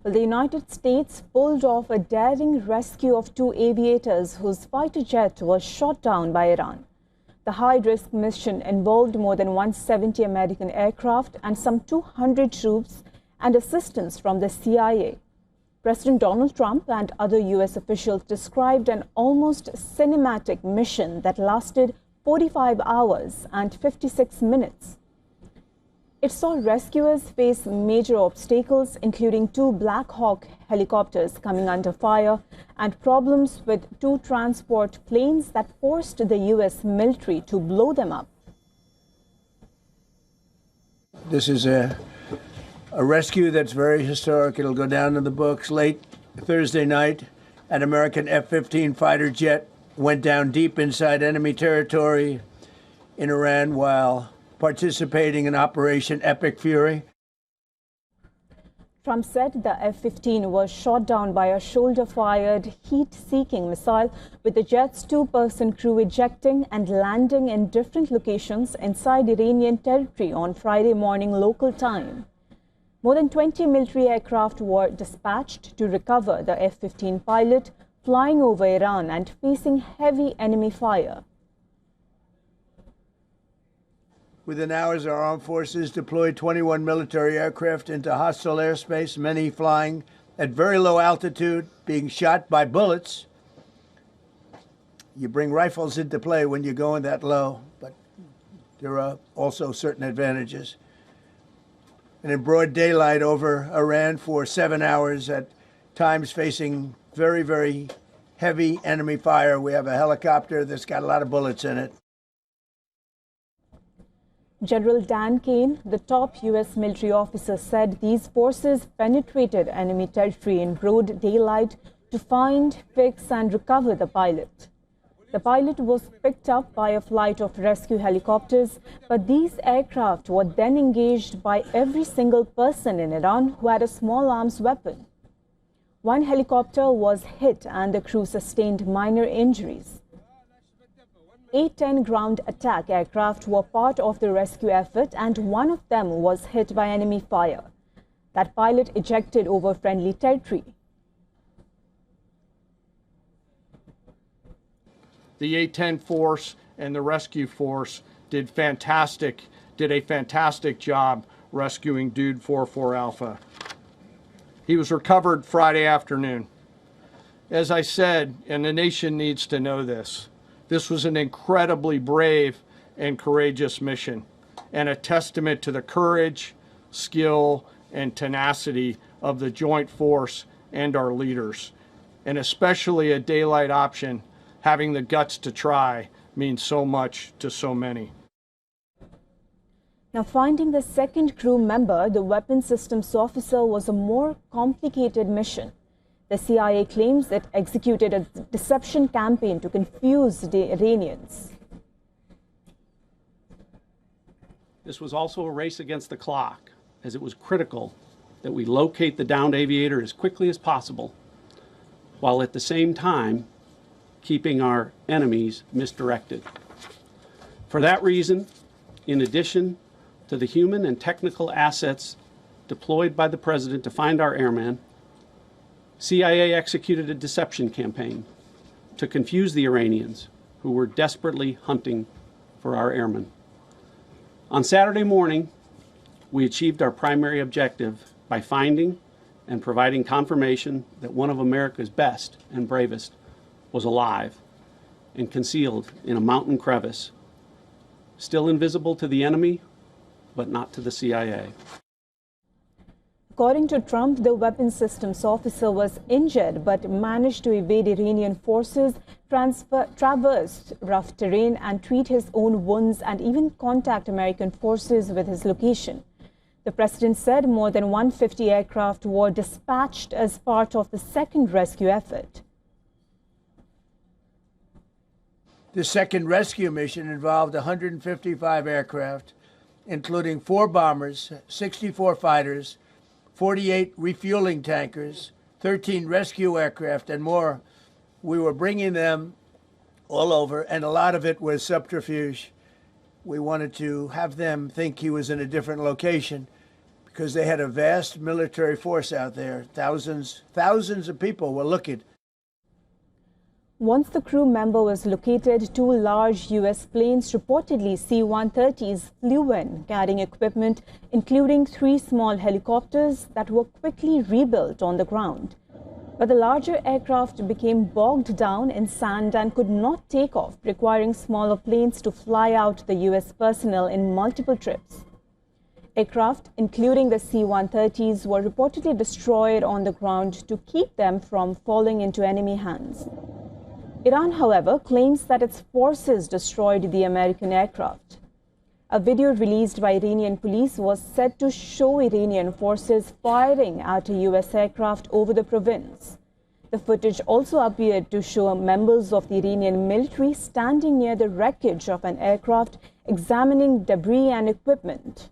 Well, the United States pulled off a daring rescue of two aviators whose fighter jet was shot down by Iran. The high-risk mission involved more than 170 American aircraft and some 200 troops and assistance from the CIA. President Donald Trump and other U.S. officials described an almost cinematic mission that lasted 45 hours and 56 minutes. It saw rescuers face major obstacles, including two Black Hawk helicopters coming under fire and problems with two transport planes that forced the U.S. military to blow them up. This is a rescue that's very historic. It'll go down in the books. Late Thursday night, an American F-15 fighter jet went down deep inside enemy territory in Iran while participating in Operation Epic Fury. Trump said the F-15 was shot down by a shoulder-fired, heat-seeking missile, with the jet's two-person crew ejecting and landing in different locations inside Iranian territory on Friday morning local time. More than 20 military aircraft were dispatched to recover the F-15 pilot, flying over Iran and facing heavy enemy fire. Within hours, our armed forces deployed 21 military aircraft into hostile airspace, many flying at very low altitude, being shot by bullets. You bring rifles into play when you're going that low, but there are also certain advantages. And in broad daylight over Iran for 7 hours, at times facing very, very heavy enemy fire. We have a helicopter that's got a lot of bullets in it. General Dan Kane, the top U.S. military officer, said these forces penetrated enemy territory in broad daylight to find, fix and recover the pilot. The pilot was picked up by a flight of rescue helicopters, but these aircraft were then engaged by every single person in Iran who had a small arms weapon. One helicopter was hit and the crew sustained minor injuries. 8-10 ground attack aircraft were part of the rescue effort, and one of them was hit by enemy fire. That pilot ejected over friendly territory. The 810 force and the rescue force did a fantastic job rescuing Dude 44 Alpha. He was recovered Friday afternoon. As I said, and the nation needs to know this, this was an incredibly brave and courageous mission, and a testament to the courage, skill, and tenacity of the joint force and our leaders. And especially a daylight option, having the guts to try, means so much to so many. Now, finding the second crew member, the weapons systems officer, was a more complicated mission. The CIA claims it executed a deception campaign to confuse the Iranians. This was also a race against the clock, as it was critical that we locate the downed aviator as quickly as possible, while at the same time keeping our enemies misdirected. For that reason, in addition to the human and technical assets deployed by the President to find our airmen, CIA executed a deception campaign to confuse the Iranians, who were desperately hunting for our airmen. On Saturday morning, we achieved our primary objective by finding and providing confirmation that one of America's best and bravest was alive and concealed in a mountain crevice, still invisible to the enemy, but not to the CIA. According to Trump, the weapons systems officer was injured but managed to evade Iranian forces, traverse rough terrain and treat his own wounds, and even contact American forces with his location. The president said more than 150 aircraft were dispatched as part of the second rescue effort. The second rescue mission involved 155 aircraft, including 4 bombers, 64 fighters, 48 refueling tankers, 13 rescue aircraft, and more. We were bringing them all over, and a lot of it was subterfuge. We wanted to have them think he was in a different location because they had a vast military force out there. Thousands of people were looking. Once the crew member was located, two large U.S. planes, reportedly C-130s, flew in, carrying equipment, including 3 small helicopters that were quickly rebuilt on the ground. But the larger aircraft became bogged down in sand and could not take off, requiring smaller planes to fly out the U.S. personnel in multiple trips. Aircraft, including the C-130s, were reportedly destroyed on the ground to keep them from falling into enemy hands. Iran, however, claims that its forces destroyed the American aircraft. A video released by Iranian police was said to show Iranian forces firing at a U.S. aircraft over the province. The footage also appeared to show members of the Iranian military standing near the wreckage of an aircraft, examining debris and equipment.